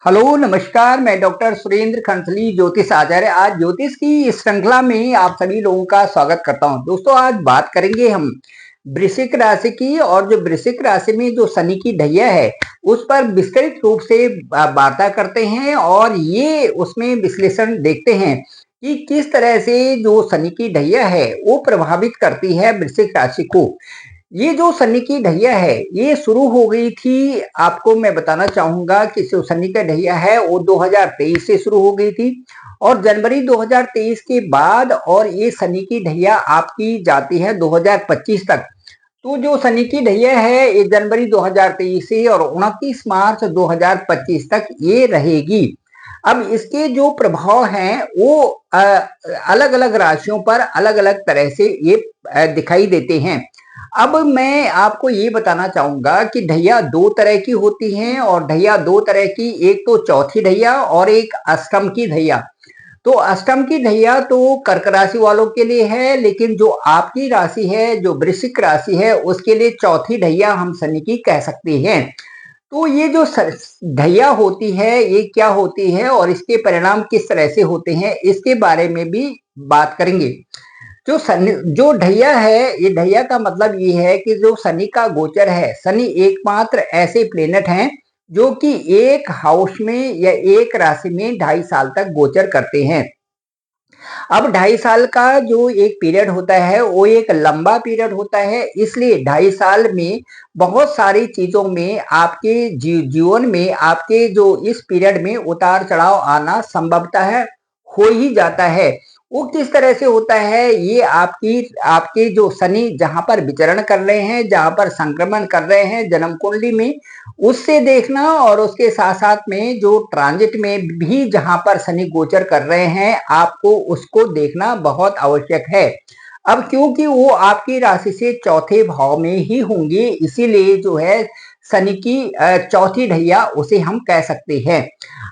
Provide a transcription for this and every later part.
Hello नमस्कार। मैं doctor Surendra खंसली ज्योतिष आचार्य आज ज्योतिष की इस श्रृंखला में आप सभी लोगों का स्वागत करता हूं। दोस्तों आज बात करेंगे हम वृश्चिक राशि की, और जो वृश्चिक राशि में जो शनि की ढैया है उस पर विस्तृत रूप से वार्ता करते हैं और ये उसमें विश्लेषण देखते हैं कि किस तरह से जो शनि की ढैया है वो प्रभावित करती है वृश्चिक राशि को। ये जो शनि की ढैया है ये शुरू हो गई थी, आपको मैं बताना चाहूंगा कि जो शनि का ढैया है वो 2023 से शुरू हो गई थी और जनवरी 2023 के बाद और ये शनि की ढैया आपकी जाती है 2025 तक। तो जो शनि की ढैया है ये जनवरी 2023 से और 29 मार्च 2025 तक ये रहेगी। अब इसके जो प्रभाव हैं वो अलग अलग राशियों पर अलग अलग तरह से ये दिखाई देते हैं। अब मैं आपको ये बताना चाहूंगा कि ढैया दो तरह की होती हैं और ढैया दो तरह की, एक तो चौथी ढैया और एक अष्टम की ढैया। तो अष्टम की ढैया तो कर्क राशि वालों के लिए है, लेकिन जो आपकी राशि है जो वृश्चिक राशि है उसके लिए चौथी ढैया हम शनि की कह सकते हैं। तो ये जो ढैया होती है ये क्या होती है और इसके परिणाम किस तरह से होते हैं इसके बारे में भी बात करेंगे। जो शनि जो ढैया है ये ढैया का मतलब ये है कि जो शनि का गोचर है, शनि एकमात्र ऐसे प्लेनेट हैं जो कि एक हाउस में या एक राशि में 2.5 साल तक गोचर करते हैं। अब 2.5 साल का जो एक पीरियड होता है वो एक लंबा पीरियड होता है, इसलिए 2.5 साल में बहुत सारी चीजों में आपके जीवन में आपके जो इस पीरियड में उतार चढ़ाव आना संभवतः है, हो ही जाता है। वो किस तरह से होता है ये आपकी आपके जो शनि जहां पर विचरण कर रहे हैं, जहां पर संक्रमण कर रहे हैं जन्म कुंडली में, उससे देखना और उसके साथ साथ में जो ट्रांजिट में भी जहां पर शनि गोचर कर रहे हैं आपको उसको देखना बहुत आवश्यक है। अब क्योंकि वो आपकी राशि से चौथे भाव में ही होंगे, इसीलिए जो है शनि की चौथी ढैया उसे हम कह सकते हैं।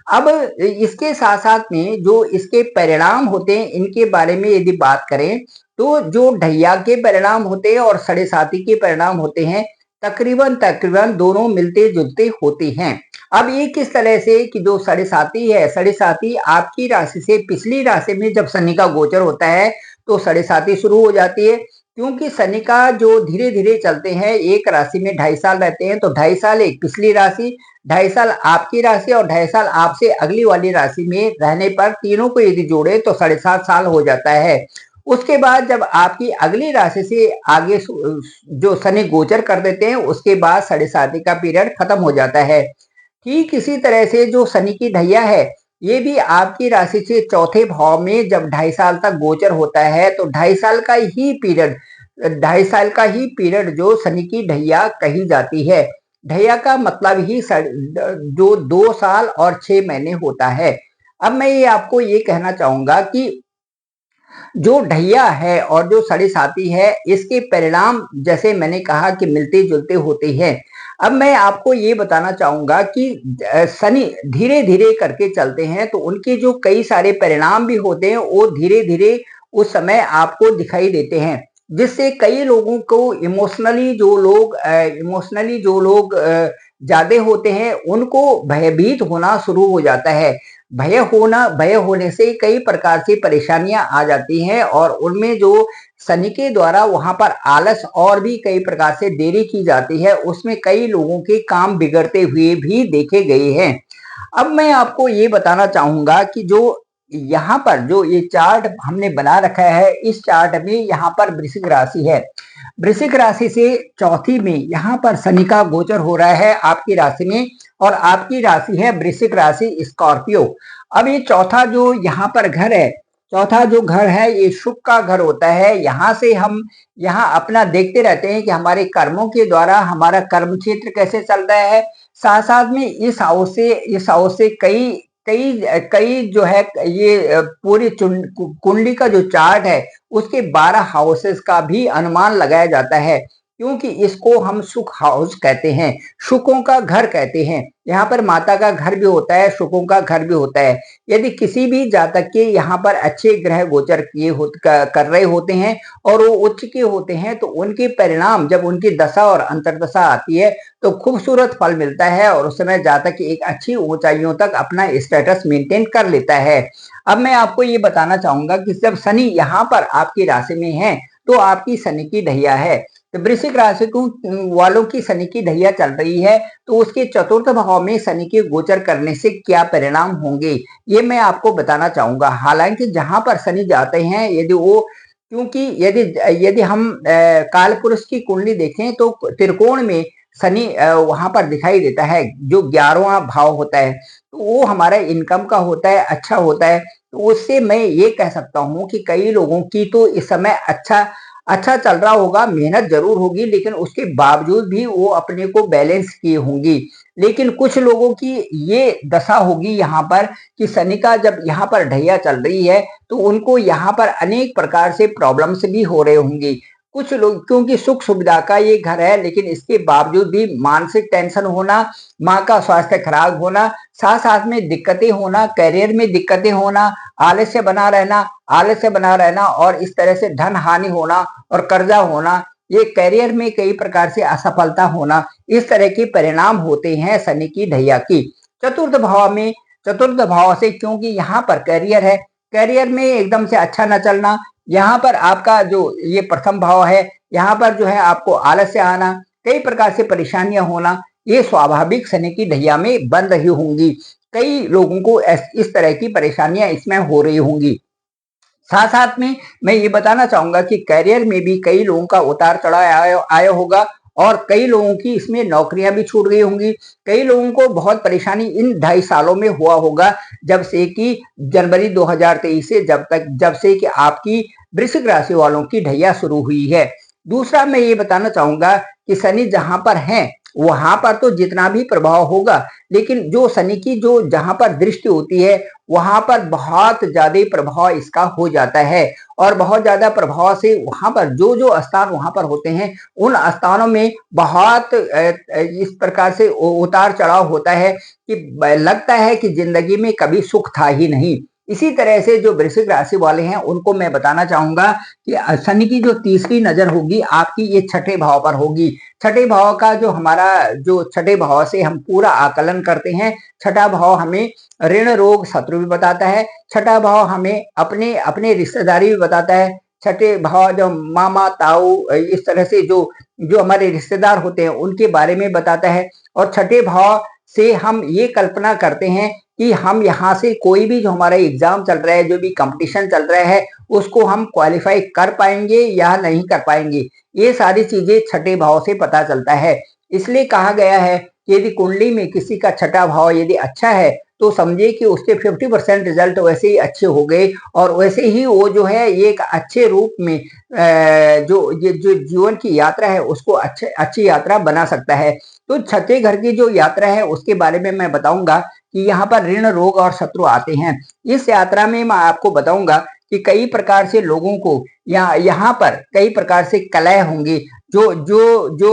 अब इसके साथ साथ में जो इसके परिणाम होते हैं इनके बारे में यदि बात करें तो जो ढैया के परिणाम होते हैं और साढ़े साथी के परिणाम होते हैं तकरीबन तकरीबन दोनों मिलते जुलते होते हैं। अब ये किस तरह से कि जो साढ़े साथी है, साढ़े साथी आपकी राशि से पिछली राशि में जब शनि का गोचर होता है तो साढ़े साथी शुरू हो जाती है, क्योंकि शनि का जो धीरे धीरे चलते हैं एक राशि में 2.5 साल रहते हैं, तो 2.5 साल एक पिछली राशि, 2.5 साल आपकी राशि और 2.5 साल आपसे अगली वाली राशि में रहने पर तीनों को यदि जोड़े तो 7.5 साल हो जाता है। उसके बाद जब आपकी अगली राशि से आगे जो शनि गोचर कर देते हैं उसके बाद साढ़े साथी का पीरियड खत्म हो जाता है। ठीक इसी तरह से जो शनि की ढैया है ये भी आपकी राशि से चौथे भाव में जब 2.5 साल तक गोचर होता है तो 2.5 साल का ही पीरियड जो शनि की ढैया कही जाती है। ढैया का मतलब ही जो 2 साल और 6 महीने होता है। अब मैं ये आपको ये कहना चाहूंगा कि जो ढैया है और जो साढ़े साथी है इसके परिणाम जैसे मैंने कहा कि मिलते जुलते होते हैं। अब मैं आपको ये बताना चाहूंगा कि शनि धीरे धीरे करके चलते हैं तो उनके जो कई सारे परिणाम भी होते हैं वो धीरे धीरे उस समय आपको दिखाई देते हैं, जिससे कई लोगों को इमोशनली जो लोग ज्यादा होते हैं उनको भयभीत होना शुरू हो जाता है। भय होने से कई प्रकार से परेशानियां आ जाती हैं और उनमें जो शनि के द्वारा वहां पर आलस और भी कई प्रकार से देरी की जाती है, उसमें कई लोगों के काम बिगड़ते हुए भी देखे गए हैं। अब मैं आपको ये बताना चाहूंगा कि जो यहाँ पर जो ये चार्ट हमने बना रखा है इस चार्ट में यहाँ पर वृश्चिक राशि है। वृश्चिक राशि से चौथी में यहाँ पर शनि का गोचर हो रहा है आपकी राशि में और आपकी राशि है वृश्चिक राशि स्कॉर्पियो। अब ये चौथा जो यहाँ पर घर है, चौथा जो घर है ये शुभ का घर होता है। यहाँ से हम यहाँ अपना देखते रहते हैं कि हमारे कर्मों के द्वारा हमारा कर्म क्षेत्र कैसे चल रहा है। साथ साथ में इस हाउस से कई कई कई जो है ये पूरी कुंडली का जो चार्ट है उसके 12 हाउसेस का भी अनुमान लगाया जाता है। क्योंकि इसको हम सुख हाउस कहते हैं, सुखों का घर कहते हैं। यहाँ पर माता का घर भी होता है, सुखों का घर भी होता है। यदि किसी भी जातक के यहाँ पर अच्छे ग्रह गोचर कर रहे होते हैं और वो उच्च के होते हैं, तो उनके परिणाम जब उनकी दशा और अंतर्दशा आती है तो खूबसूरत फल मिलता है और उस समय जातक एक अच्छी ऊंचाइयों तक अपना स्टेटस मेंटेन कर लेता है। अब मैं आपको ये बताना चाहूंगा कि जब शनि यहाँ पर आपकी राशि में है तो आपकी शनि की ढैया है। तो वृश्चिक राशि को वालों की शनि की ढैया चल रही है, तो उसके चतुर्थ भाव में शनि के गोचर करने से क्या परिणाम होंगे ये मैं आपको बताना चाहूंगा। हालांकि जहां पर शनि जाते हैं, यदि वो क्योंकि यदि यदि हम काल पुरुष की कुंडली देखें तो त्रिकोण में शनि वहां पर दिखाई देता है, जो 11वां भाव होता है, तो वो हमारा इनकम का होता है, अच्छा होता है। तो उससे मैं ये कह सकता हूँ कि कई लोगों की तो इस समय अच्छा अच्छा चल रहा होगा, मेहनत जरूर होगी, लेकिन उसके बावजूद भी वो अपने को बैलेंस किए होंगी। लेकिन कुछ लोगों की ये दशा होगी यहाँ पर कि शनि का जब यहाँ पर ढैया चल रही है तो उनको यहाँ पर अनेक प्रकार से प्रॉब्लम्स भी हो रहे होंगे। कुछ लोग क्योंकि सुख सुविधा का ये घर है, लेकिन इसके बावजूद भी मानसिक टेंशन होना, माँ का स्वास्थ्य खराब होना, साथ साथ में दिक्कतें होना, करियर में दिक्कतें होना, आलस्य बना रहना और इस तरह से धन हानि होना और कर्जा होना, ये करियर में कई प्रकार से असफलता होना, इस तरह के परिणाम होते हैं शनि की ढैया की। चतुर्थ भाव में, चतुर्थ भाव से क्योंकि यहाँ पर करियर है, करियर में एकदम से अच्छा न चलना, यहाँ पर आपका जो ये प्रथम भाव है, यहाँ पर जो है आपको आलस्य आना, कई प्रकार से परेशानियां होना, ये स्वाभाविक शनि की ढैया में बन रही होंगी। कई लोगों को इस तरह की परेशानियां इसमें हो रही होंगी। साथ साथ में मैं ये बताना चाहूंगा कि करियर में भी कई लोगों का उतार चढ़ाव आया होगा और कई लोगों की इसमें नौकरियां भी छूट गई होंगी। कई लोगों को बहुत परेशानी इन 2.5 सालों में हुआ होगा, जब से कि जनवरी 2023 से जब से कि आपकी वृश्चिक राशि वालों की ढैया शुरू हुई है। दूसरा मैं ये बताना चाहूंगा कि शनि जहां पर है वहां पर तो जितना भी प्रभाव होगा, लेकिन जो शनि की जो जहां पर दृष्टि होती है वहां पर बहुत ज्यादा प्रभाव इसका हो जाता है और बहुत ज्यादा प्रभाव से वहां पर जो जो स्थान वहां पर होते हैं उन स्थानों में बहुत इस प्रकार से उतार चढ़ाव होता है कि लगता है कि जिंदगी में कभी सुख था ही नहीं। इसी तरह से जो वृश्चिक राशि वाले हैं उनको मैं बताना चाहूंगा कि शनि की जो तीसरी नजर होगी आपकी ये छठे भाव पर होगी। छठे भाव का जो हमारा जो छठे भाव से हम पूरा आकलन करते हैं, छठा भाव हमें ऋण रोग शत्रु भी बताता है, छठा भाव हमें अपने अपने रिश्तेदारी भी बताता है, छठे भाव जो मामा ताऊ इस तरह से जो जो हमारे रिश्तेदार होते हैं उनके बारे में बताता है। और छठे भाव से हम ये कल्पना करते हैं कि हम यहाँ से कोई भी जो हमारा एग्जाम चल रहा है, जो भी कंपटीशन चल रहा है, उसको हम क्वालिफाई कर पाएंगे या नहीं कर पाएंगे, ये सारी चीजें छठे भाव से पता चलता है। इसलिए कहा गया है कि यदि कुंडली में किसी का छठा भाव यदि अच्छा है तो समझिए कि उसके 50% रिजल्ट वैसे ही अच्छे हो गए और वैसे ही वो जो है ये एक अच्छे रूप में जो ये जो जीवन की यात्रा है उसको अच्छी यात्रा बना सकता है। तो छठे घर की जो यात्रा है उसके बारे में मैं बताऊंगा कि यहाँ पर ऋण रोग और शत्रु आते हैं। इस यात्रा में मैं आपको बताऊंगा कि कई प्रकार से लोगों को यहाँ पर कई प्रकार से कलह होंगी। जो जो जो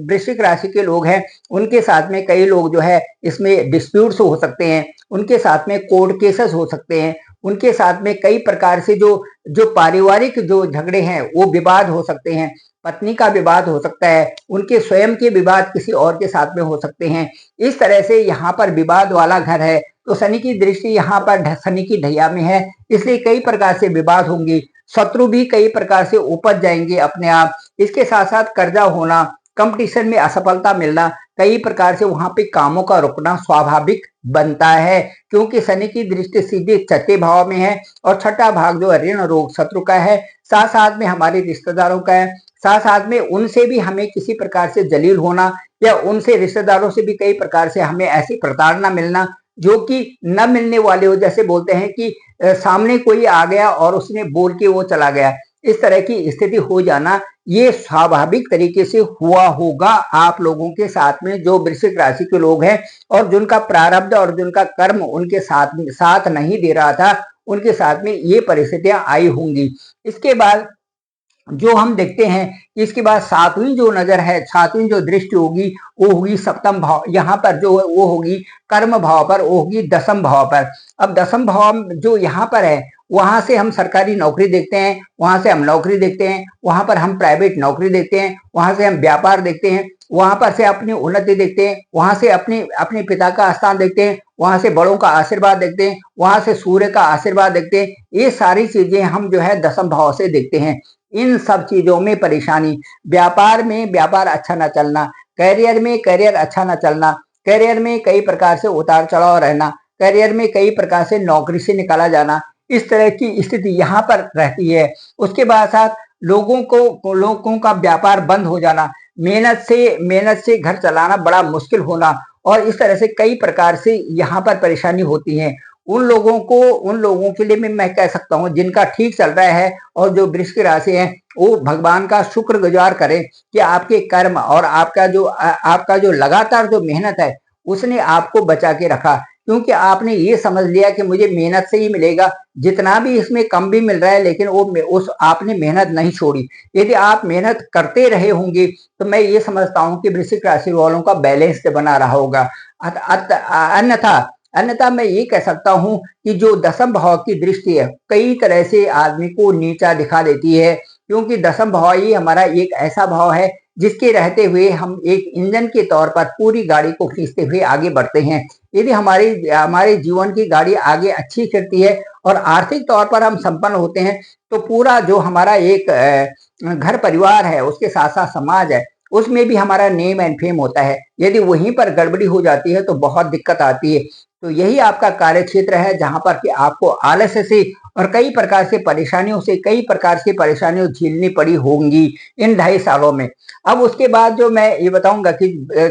वृश्चिक राशि के लोग हैं उनके साथ में कई लोग जो है इसमें डिस्प्यूट्स हो सकते हैं, उनके साथ में कोर्ट केसेस हो सकते हैं, उनके साथ में कई प्रकार से जो जो पारिवारिक जो झगड़े हैं वो विवाद हो सकते हैं, पत्नी का विवाद हो सकता है, उनके स्वयं के विवाद किसी और के साथ में हो सकते हैं। इस तरह से यहाँ पर विवाद वाला घर है, तो शनि की दृष्टि यहाँ पर शनि की ढैया में है, इसलिए कई प्रकार से विवाद होंगे, शत्रु भी कई प्रकार से उपज जाएंगे अपने आप। इसके साथ साथ कर्जा होना, कंपटीशन में असफलता मिलना, कई प्रकार से वहां पे कामों का रुकना स्वाभाविक बनता है, क्योंकि शनि की दृष्टि सीधे छठे भाव में है और छठा भाग जो ऋण रोग शत्रु का है, साथ साथ में हमारे रिश्तेदारों का है, साथ साथ में उनसे भी हमें किसी प्रकार से जलील होना या उनसे रिश्तेदारों से भी कई प्रकार से हमें ऐसी प्रताड़ना मिलना जो कि न मिलने वाले हो। जैसे बोलते हैं कि सामने कोई आ गया और उसने बोल के वो चला गया, इस तरह की स्थिति हो जाना ये स्वाभाविक तरीके से हुआ होगा आप लोगों के साथ में जो वृश्चिक राशि के लोग हैं और जिनका प्रारब्ध और जिनका कर्म उनके साथ नहीं दे रहा था, उनके साथ में ये परिस्थितियां आई होंगी। इसके बाद जो हम देखते हैं कि इसके बाद सातवीं जो नजर है, सातवीं जो दृष्टि होगी वो होगी सप्तम भाव, यहाँ पर जो वो होगी कर्म भाव पर, वो होगी दसम भाव पर। अब दसम भाव जो यहाँ पर है, वहां से हम सरकारी नौकरी देखते हैं, वहां से हम नौकरी देखते हैं, वहां पर हम प्राइवेट नौकरी देखते हैं, वहां से हम व्यापार देखते हैं, वहां पर से अपनी उन्नति देखते हैं, वहां से अपने अपने पिता का स्थान देखते हैं, वहां से बड़ों का आशीर्वाद देखते हैं, वहां से सूर्य का आशीर्वाद देखते हैं। ये सारी चीजें हम जो है दसम भाव से देखते हैं। इन सब चीजों में परेशानी, व्यापार में व्यापार अच्छा ना चलना, करियर में करियर अच्छा ना चलना, करियर में कई प्रकार से उतार चढ़ाव रहना, करियर में कई प्रकार से नौकरी से निकाला जाना, इस तरह की स्थिति यहाँ पर रहती है। उसके बाद साथ लोगों का व्यापार बंद हो जाना, मेहनत से घर चलाना बड़ा मुश्किल होना, और इस तरह से कई प्रकार से यहाँ पर परेशानी होती है। उन लोगों के लिए मैं कह सकता हूँ जिनका ठीक चल रहा है, और जो वृश्चिक राशि है वो भगवान का शुक्रगुजार करें कि आपके कर्म और आपका जो लगातार जो मेहनत है उसने आपको बचा के रखा, क्योंकि आपने ये समझ लिया कि मुझे मेहनत से ही मिलेगा, जितना भी इसमें कम भी मिल रहा है, लेकिन वो उस आपने मेहनत नहीं छोड़ी। यदि आप मेहनत करते रहे होंगे तो मैं ये समझता हूँ कि वृश्चिक राशि वालों का बैलेंस बना रहा होगा। अन्यथा अन्यथा मैं ये कह सकता हूँ कि जो दसम भाव की दृष्टि है कई तरह से आदमी को नीचा दिखा देती है, क्योंकि दसम भाव ही हमारा एक ऐसा भाव है जिसके रहते हुए हम एक इंजन के तौर पर पूरी गाड़ी को खींचते हुए आगे बढ़ते हैं। यदि हमारे जीवन की गाड़ी आगे अच्छी चलती है और आर्थिक तौर पर हम संपन्न होते हैं, तो पूरा जो हमारा एक घर परिवार है, उसके साथ साथ समाज है, उसमें भी हमारा नेम एंड फेम होता है। यदि वहीं पर गड़बड़ी हो जाती है तो बहुत दिक्कत आती है। तो यही आपका कार्य क्षेत्र है जहां पर कि आपको आलस्य से और कई प्रकार से परेशानियों झेलनी पड़ी होंगी इन 2.5 सालों में। अब उसके बाद जो मैं ये बताऊंगा कि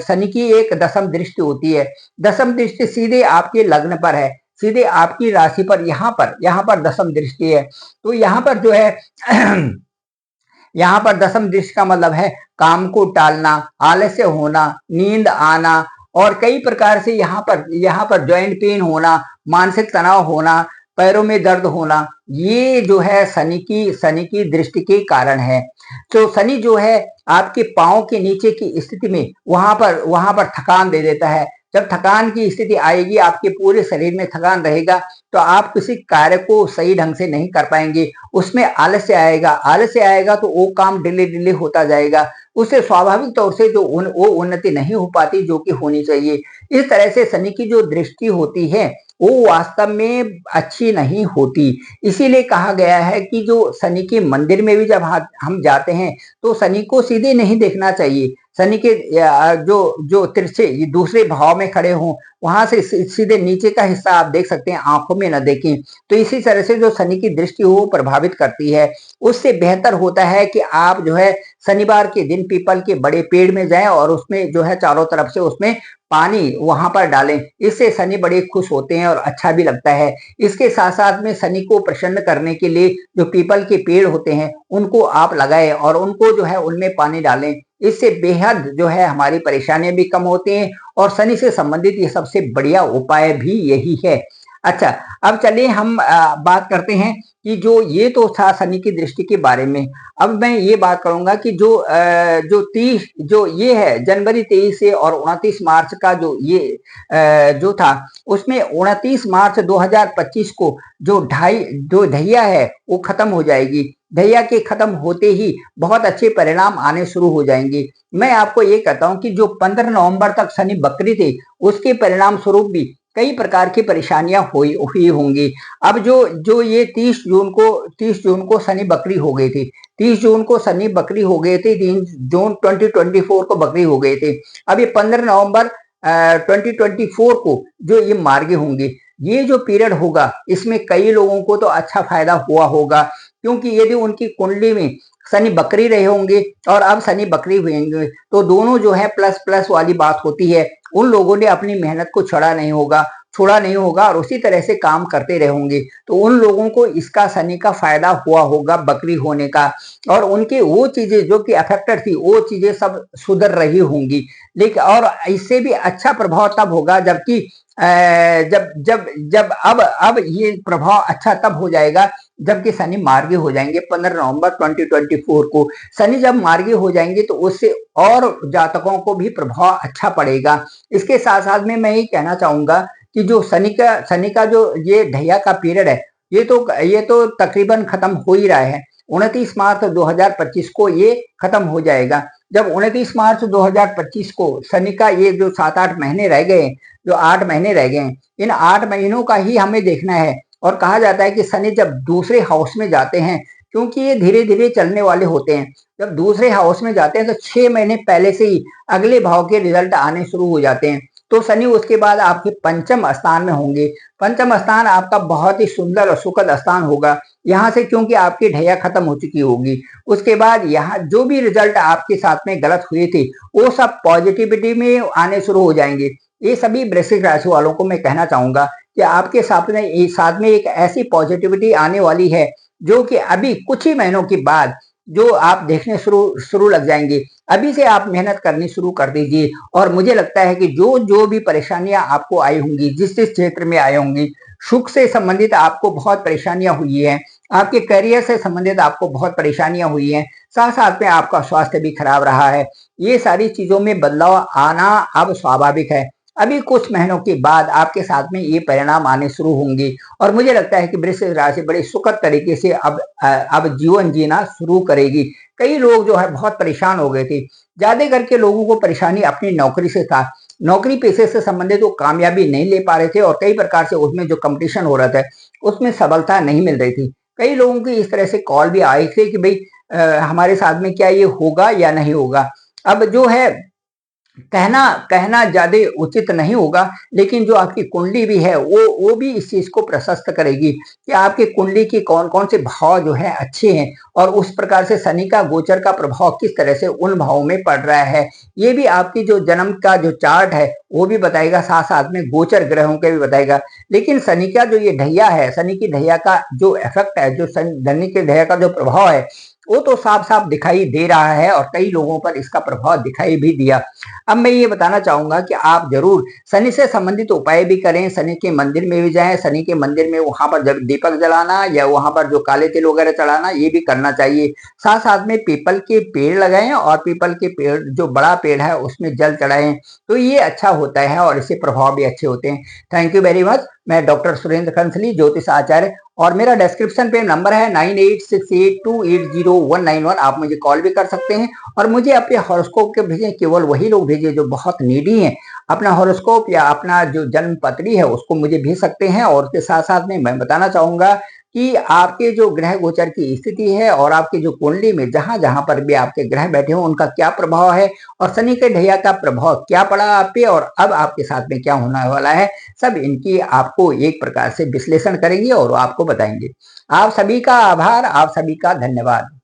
शनि की एक दसम दृष्टि होती है। दसम दृष्टि सीधे आपके लग्न पर है, सीधे आपकी राशि पर, यहाँ पर दसम दृष्टि है। तो यहाँ पर जो है यहाँ पर दसम दृष्टि का मतलब है काम को टालना, आलस्य होना, नींद आना, और कई प्रकार से यहाँ पर जॉइंट पेन होना, मानसिक तनाव होना, पैरों में दर्द होना, ये जो है शनि की दृष्टि के कारण है। तो शनि जो है आपके पांव के नीचे की स्थिति में वहां पर थकान दे देता है। जब थकान की स्थिति आएगी, आपके पूरे शरीर में थकान रहेगा, तो आप किसी कार्य को सही ढंग से नहीं कर पाएंगे, उसमें आलस्य आएगा तो वो काम डिले डिले होता जाएगा, उससे स्वाभाविक तौर से वो उन्नति नहीं हो पाती जो कि होनी चाहिए। इस तरह से शनि की जो दृष्टि होती है वो वास्तव में अच्छी नहीं होती। इसीलिए कहा गया है कि जो शनि के मंदिर में भी जब हम जाते हैं तो शनि को सीधे नहीं देखना चाहिए। शनि के जो जो तिरछे दूसरे भाव में खड़े हों, वहां से सीधे नीचे का हिस्सा आप देख सकते हैं, आंखों में न देखें। तो इसी तरह से जो शनि की दृष्टि हो प्रभावित करती है। उससे बेहतर होता है कि आप जो है शनिवार के दिन पीपल के बड़े पेड़ में जाएं और उसमें जो है चारों तरफ से उसमें पानी वहां पर डालें। इससे शनि बड़े खुश होते हैं और अच्छा भी लगता है। इसके साथ साथ में शनि को प्रसन्न करने के लिए जो पीपल के पेड़ होते हैं उनको आप लगाएं और उनको जो है उनमें पानी डालें। इससे बेहद जो है हमारी परेशानियां भी कम होती हैं, और शनि से संबंधित ये सबसे बढ़िया उपाय भी यही है। अच्छा, अब चलिए हम बात करते हैं कि जो ये तो था शनि की दृष्टि के बारे में। अब मैं ये बात करूंगा कि जो 30 जो ये है जनवरी 23 से और 29 मार्च का जो था, उसमें 29 मार्च 2025 को जो ढैया है वो खत्म हो जाएगी। ढैया के खत्म होते ही बहुत अच्छे परिणाम आने शुरू हो जाएंगे। मैं आपको ये कहता हूं कि जो 15 नवंबर तक शनि वक्री थे, उसके परिणाम स्वरूप भी कई प्रकार की परेशानियां हुई होंगी। अब जो ये 30 जून को शनि बकरी हो गए थे, 30 जून को शनि बकरी हो गए थे, 3 जून 2024 को बकरी हो गए थे। अब ये 15 नवंबर 2024 को जो ये मार्गे होंगे, ये जो पीरियड होगा इसमें कई लोगों को तो अच्छा फायदा हुआ होगा, क्योंकि यदि उनकी कुंडली में शनि बकरी रहे होंगे और अब शनि बकरी हुएंगे तो दोनों जो है प्लस प्लस वाली बात होती है। उन लोगों ने अपनी मेहनत को छोड़ा नहीं होगा और उसी तरह से काम करते रहे होंगे, तो उन लोगों को इसका शनि का फायदा हुआ होगा बकरी होने का, और उनके वो चीजें जो कि अफेक्टेड थी वो चीजें सब सुधर रही होंगी। लेकिन और इससे भी अच्छा प्रभाव तब होगा जबकि जब जब जब अब ये प्रभाव अच्छा तब हो जाएगा जबकि शनि मार्गी हो जाएंगे 15 नवंबर 2024 को। शनि जब मार्गी हो जाएंगे तो उससे और जातकों को भी प्रभाव अच्छा पड़ेगा। इसके साथ साथ में मैं ये कहना चाहूंगा कि जो शनि का जो ये ढैया का पीरियड है, ये तो तकरीबन खत्म हो ही रहा है। 29 मार्च 2025 को ये खत्म हो जाएगा। जब 29 मार्च 2025 को शनि का ये जो 7-8 महीने रह गए, जो 8 महीने रह गए, इन 8 महीनों का ही हमें देखना है। और कहा जाता है कि शनि जब दूसरे हाउस में जाते हैं, क्योंकि ये धीरे धीरे चलने वाले होते हैं, जब दूसरे हाउस में जाते हैं तो 6 महीने पहले से ही अगले भाव के रिजल्ट आने शुरू हो जाते हैं। तो शनि उसके बाद आपके पंचम स्थान में होंगे। पंचम स्थान आपका बहुत ही सुंदर और सुखद स्थान होगा यहाँ से, क्योंकि आपकी ढैया खत्म हो चुकी होगी। उसके बाद यहाँ जो भी रिजल्ट आपके साथ में गलत हुए थे वो सब पॉजिटिविटी में आने शुरू हो जाएंगे। ये सभी वृश्चिक राशि वालों को मैं कहना चाहूंगा कि आपके साथ में एक ऐसी पॉजिटिविटी आने वाली है जो कि अभी कुछ ही महीनों के बाद जो आप देखने शुरू लग जाएंगे। अभी से आप मेहनत करनी शुरू कर दीजिए। और मुझे लगता है कि जो भी परेशानियां आपको आई होंगी, जिस क्षेत्र में आई होंगी, सुख से संबंधित आपको बहुत परेशानियां हुई है, आपके करियर से संबंधित आपको बहुत परेशानियां हुई हैं, साथ साथ में आपका स्वास्थ्य भी खराब रहा है, ये सारी चीजों में बदलाव आना अब स्वाभाविक है। अभी कुछ महीनों के बाद आपके साथ में ये परिणाम आने शुरू होंगे और मुझे लगता है कि वृश्चिक राशि बड़े सुखद तरीके से अब जीवन जीना शुरू करेगी। कई लोग जो है बहुत परेशान हो गए थे। ज्यादा करके लोगों को परेशानी अपनी नौकरी से था। नौकरी पेशे से संबंधित वो कामयाबी नहीं ले पा रहे थे और कई प्रकार से उसमें जो कंपटीशन हो रहा था उसमें सफलता नहीं मिल रही थी। कई लोगों की इस तरह से कॉल भी आए थे कि भाई हमारे साथ में क्या ये होगा या नहीं होगा। अब जो है कहना कहना ज्यादा उचित नहीं होगा, लेकिन जो आपकी कुंडली भी है वो भी इस चीज को प्रशस्त करेगी कि आपकी कुंडली की कौन कौन से भाव जो है अच्छे हैं और उस प्रकार से शनि का गोचर का प्रभाव किस तरह से उन भावों में पड़ रहा है, ये भी आपकी जो जन्म का जो चार्ट है वो भी बताएगा, साथ साथ में गोचर ग्रहों के भी बताएगा। लेकिन शनि का जो ये ढैया है, शनि की ढैया का जो इफेक्ट है, जो शनि के ढैया का जो प्रभाव है वो तो साफ साफ दिखाई दे रहा है और कई लोगों पर इसका प्रभाव दिखाई भी दिया। अब मैं ये बताना चाहूंगा कि आप जरूर शनि से संबंधित उपाय भी करें, शनि के मंदिर में भी जाएं, शनि के मंदिर में वहां पर जब दीपक जलाना या वहां पर जो काले तिल वगैरह चढ़ाना ये भी करना चाहिए। साथ साथ में पीपल के पेड़ लगाएं और पीपल के पेड़ जो बड़ा पेड़ है उसमें जल चढ़ाएं, तो ये अच्छा होता है और इससे प्रभाव भी अच्छे होते हैं। Thank you very much. मैं डॉक्टर सुरेंद्र खंसली, ज्योतिष आचार्य, और मेरा डिस्क्रिप्शन पे नंबर है 9868280191। आप मुझे कॉल भी कर सकते हैं और मुझे अपने हॉरोस्कोप के भेजें। केवल वही लोग भेजें जो बहुत नीडी हैं। अपना हॉरोस्कोप या अपना जो जन्म पत्री है उसको मुझे भेज सकते हैं। और उसके साथ साथ में मैं बताना चाहूंगा कि आपके जो ग्रह गोचर की स्थिति है और आपकी जो कुंडली में जहां जहां पर भी आपके ग्रह बैठे हो उनका क्या प्रभाव है और शनि के ढैया का प्रभाव क्या पड़ा आप पे और अब आपके साथ में क्या होने वाला है, सब इनकी आपको एक प्रकार से विश्लेषण करेंगे और आपको बताएंगे। आप सभी का आभार, आप सभी का धन्यवाद।